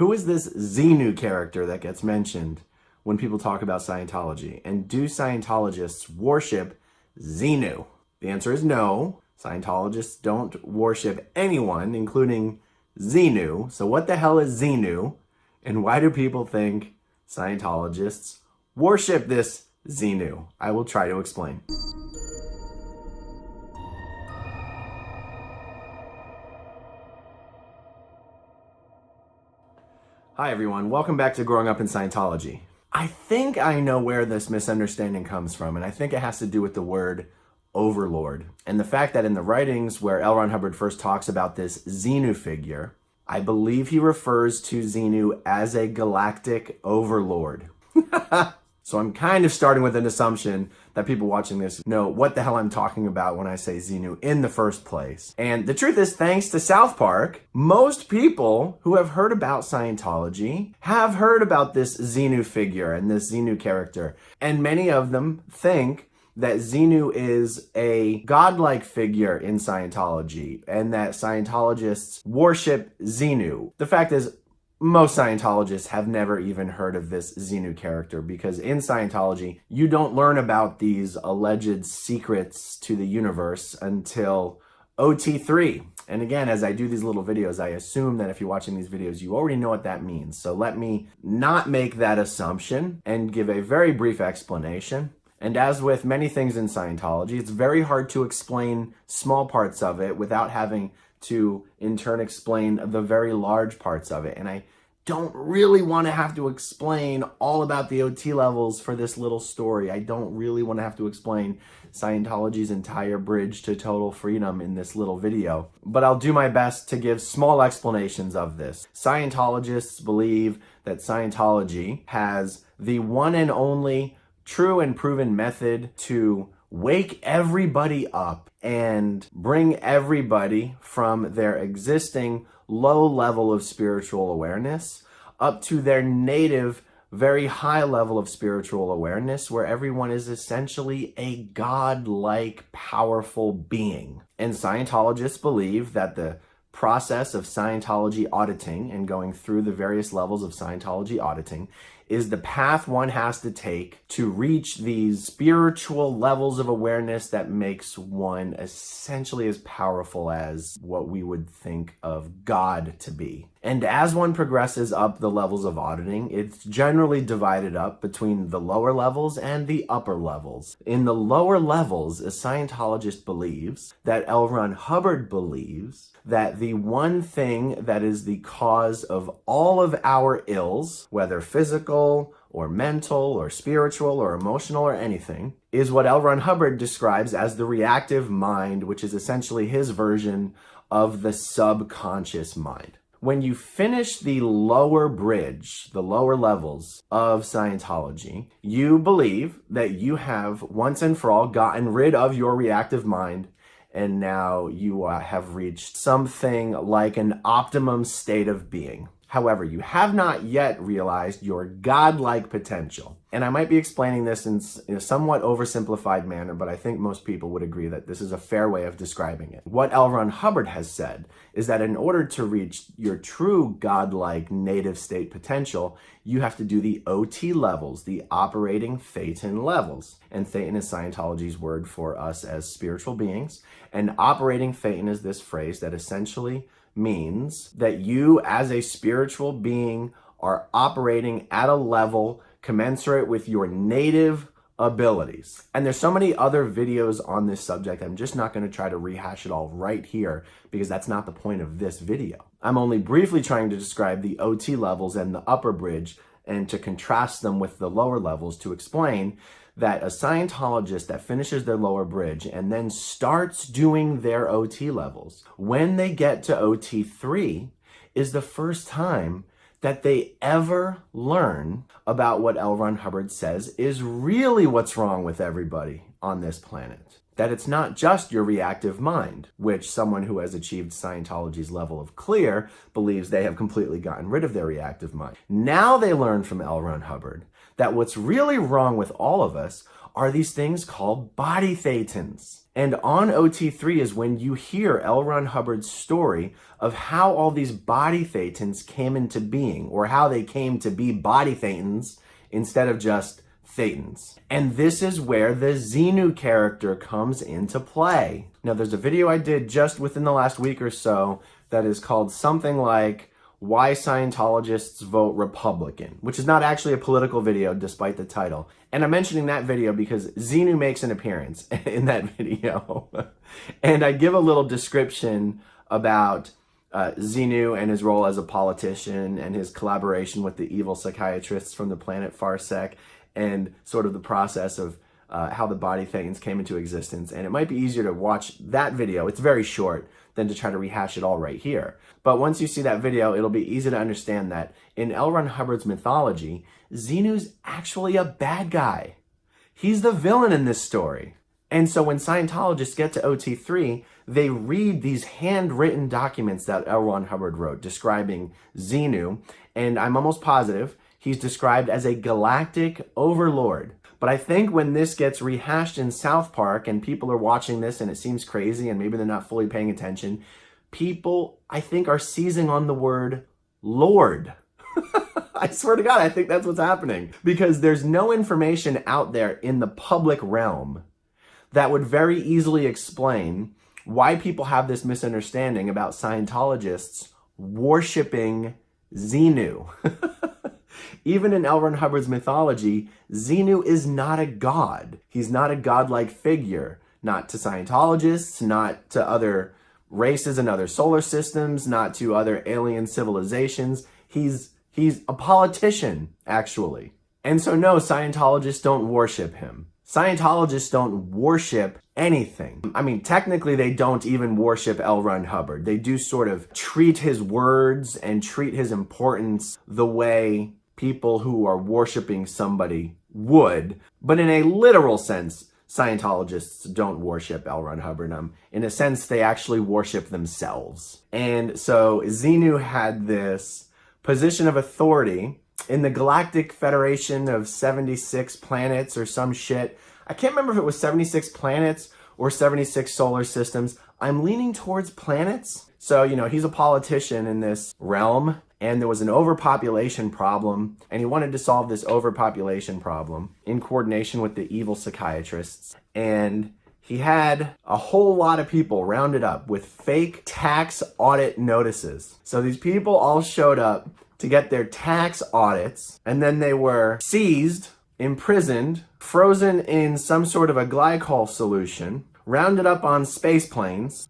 Who is this Xenu character that gets mentioned when people talk about Scientology? And do Scientologists worship Xenu? The answer is no. Scientologists don't worship anyone, including Xenu. So what the hell is Xenu? And why do people think Scientologists worship this Xenu? I will try to explain. Hi everyone, welcome back to Growing Up in Scientology. I think I know where this misunderstanding comes from, and I think it has to do with the word overlord. And the fact that in the writings where L. Ron Hubbard first talks about this Xenu figure, I believe he refers to Xenu as a galactic overlord. So I'm kind of starting with an assumption that people watching this know what the hell I'm talking about when I say Xenu in the first place. And the truth is, thanks to South Park, most people who have heard about Scientology have heard about this Xenu figure and this Xenu character. And many of them think that Xenu is a godlike figure in Scientology and that Scientologists worship Xenu. The fact is, most Scientologists have never even heard of this Xenu character because in Scientology, you don't learn about these alleged secrets to the universe until OT3. And again, as I do these little videos, I assume that if you're watching these videos, you already know what that means. So let me not make that assumption and give a very brief explanation. And as with many things in Scientology, it's very hard to explain small parts of it without having to in turn explain the very large parts of it. And I don't really want to have to explain all about the OT levels for this little story. I don't really want to have to explain Scientology's entire bridge to total freedom in this little video, but I'll do my best to give small explanations of this. Scientologists believe that Scientology has the one and only true and proven method to wake everybody up and bring everybody from their existing low level of spiritual awareness up to their native, very high level of spiritual awareness, where everyone is essentially a god-like, powerful being. And Scientologists believe that the process of Scientology auditing and going through the various levels of Scientology auditing is the path one has to take to reach these spiritual levels of awareness that makes one essentially as powerful as what we would think of God to be. And as one progresses up the levels of auditing, it's generally divided up between the lower levels and the upper levels. In the lower levels, a Scientologist believes that L. Ron Hubbard believes that the one thing that is the cause of all of our ills, whether physical or mental or spiritual or emotional or anything, is what L. Ron Hubbard describes as the reactive mind, which is essentially his version of the subconscious mind. When you finish the lower bridge, the lower levels of Scientology, you believe that you have once and for all gotten rid of your reactive mind, and now you have reached something like an optimum state of being. However, you have not yet realized your godlike potential. And I might be explaining this in a somewhat oversimplified manner, but I think most people would agree that this is a fair way of describing it. What L. Ron Hubbard has said is that in order to reach your true godlike native state potential, you have to do the OT levels, the operating thetan levels. And thetan is Scientology's word for us as spiritual beings. And operating thetan is this phrase that essentially means that you as a spiritual being are operating at a level commensurate with your native abilities. And there's so many other videos on this subject. I'm just not going to try to rehash it all right here because that's not the point of this video. I'm only briefly trying to describe the OT levels and the upper bridge and to contrast them with the lower levels to explain that a Scientologist that finishes their lower bridge and then starts doing their OT levels, when they get to OT3, is the first time that they ever learn about what L. Ron Hubbard says is really what's wrong with everybody on this planet. That it's not just your reactive mind, which someone who has achieved Scientology's level of clear believes they have completely gotten rid of their reactive mind. Now they learn from L. Ron Hubbard that what's really wrong with all of us are these things called body thetans. And on OT3 is when you hear L. Ron Hubbard's story of how all these body thetans came into being, or how they came to be body thetans instead of just thetans. And this is where the Xenu character comes into play. Now, there's a video I did just within the last week or so that is called something like Why Scientologists Vote Republican, which is not actually a political video despite the title. And I'm mentioning that video because Xenu makes an appearance in that video. And I give a little description about Xenu and his role as a politician and his collaboration with the evil psychiatrists from the planet Farsec, and sort of the process of how the body thetans came into existence. And it might be easier to watch that video, it's very short, than to try to rehash it all right here. But once you see that video, it'll be easy to understand that in L. Ron Hubbard's mythology, Xenu's actually a bad guy. He's the villain in this story. And so when Scientologists get to OT3, they read these handwritten documents that L. Ron Hubbard wrote describing Xenu, and I'm almost positive he's described as a galactic overlord. But I think when this gets rehashed in South Park and people are watching this and it seems crazy and maybe they're not fully paying attention, people, I think, are seizing on the word Lord. I swear to God, I think that's what's happening. Because there's no information out there in the public realm that would very easily explain why people have this misunderstanding about Scientologists worshiping Xenu. Even in L. Ron Hubbard's mythology, Xenu is not a god. He's not a godlike figure. Not to Scientologists, not to other races and other solar systems, not to other alien civilizations. He's a politician, actually. And so no, Scientologists don't worship him. Scientologists don't worship anything. I mean, technically they don't even worship L. Ron Hubbard. They do sort of treat his words and treat his importance the way people who are worshiping somebody would. But in a literal sense, Scientologists don't worship L. Ron Hubbard. In a sense, they actually worship themselves. And so Xenu had this position of authority in the Galactic Federation of 76 planets or some shit. I can't remember if it was 76 planets or 76 solar systems. I'm leaning towards planets. So, he's a politician in this realm, and there was an overpopulation problem, and he wanted to solve this overpopulation problem in coordination with the evil psychiatrists. And he had a whole lot of people rounded up with fake tax audit notices. So these people all showed up to get their tax audits, and then they were seized, imprisoned, frozen in some sort of a glycol solution, rounded up on space planes,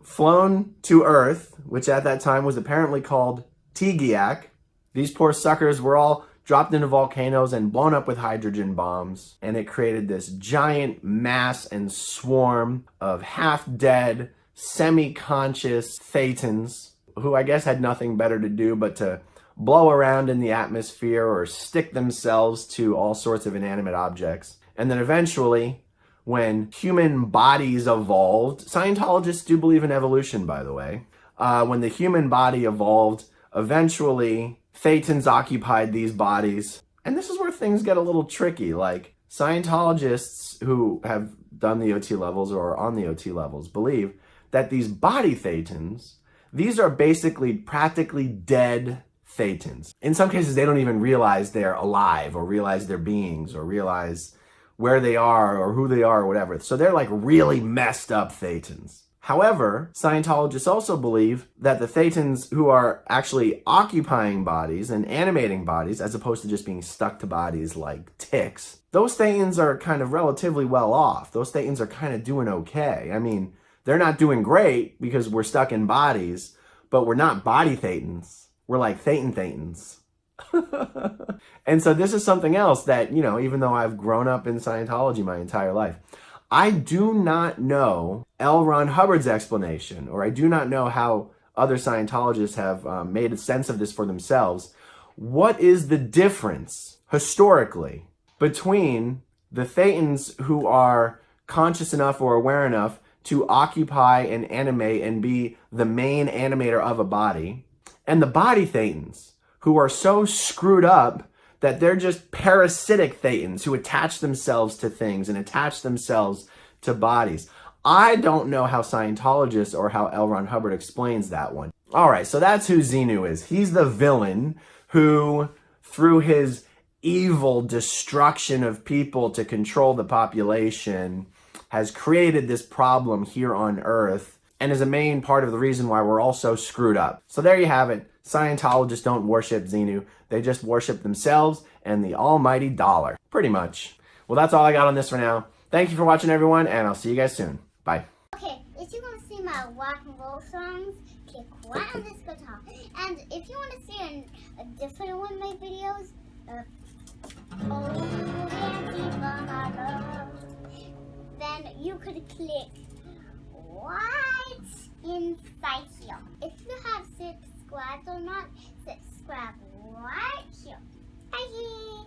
flown to Earth, which at that time was apparently called Tigiak. These poor suckers were all dropped into volcanoes and blown up with hydrogen bombs, and it created this giant mass and swarm of half-dead, semi-conscious thetans, who I guess had nothing better to do but to blow around in the atmosphere or stick themselves to all sorts of inanimate objects. And then eventually, when human bodies evolved, Scientologists do believe in evolution, by the way. When the human body evolved, eventually thetans occupied these bodies. And this is where things get a little tricky. Like, Scientologists who have done the OT levels or are on the OT levels believe that these body thetans, these are basically practically dead thetans. In some cases, they don't even realize they're alive or realize they're beings or realize where they are or who they are or whatever. So they're like really messed up thetans. However, Scientologists also believe that the thetans who are actually occupying bodies and animating bodies, as opposed to just being stuck to bodies like ticks, those thetans are kind of relatively well off. Those thetans are kind of doing okay. I mean, they're not doing great because we're stuck in bodies, but we're not body thetans. We're like thetans. And so this is something else that, even though I've grown up in Scientology my entire life, I do not know L. Ron Hubbard's explanation, or I do not know how other Scientologists have made a sense of this for themselves. What is the difference, historically, between the thetans who are conscious enough or aware enough to occupy and animate and be the main animator of a body, and the body thetans who are so screwed up that they're just parasitic thetans who attach themselves to things and attach themselves to bodies. I don't know how Scientologists or how L. Ron Hubbard explains that one. All right, so that's who Xenu is. He's the villain who, through his evil destruction of people to control the population, has created this problem here on Earth and is a main part of the reason why we're all so screwed up. So there you have it. Scientologists don't worship Xenu. They just worship themselves and the almighty dollar. Pretty much. Well, that's all I got on this for now. Thank you for watching, everyone, and I'll see you guys soon. Bye. Okay, if you want to see my rock and roll songs, click right on this guitar. And if you want to see a different one of my videos, then you could click right inside here. If you have subscribed or not, subscribe right here. Bye.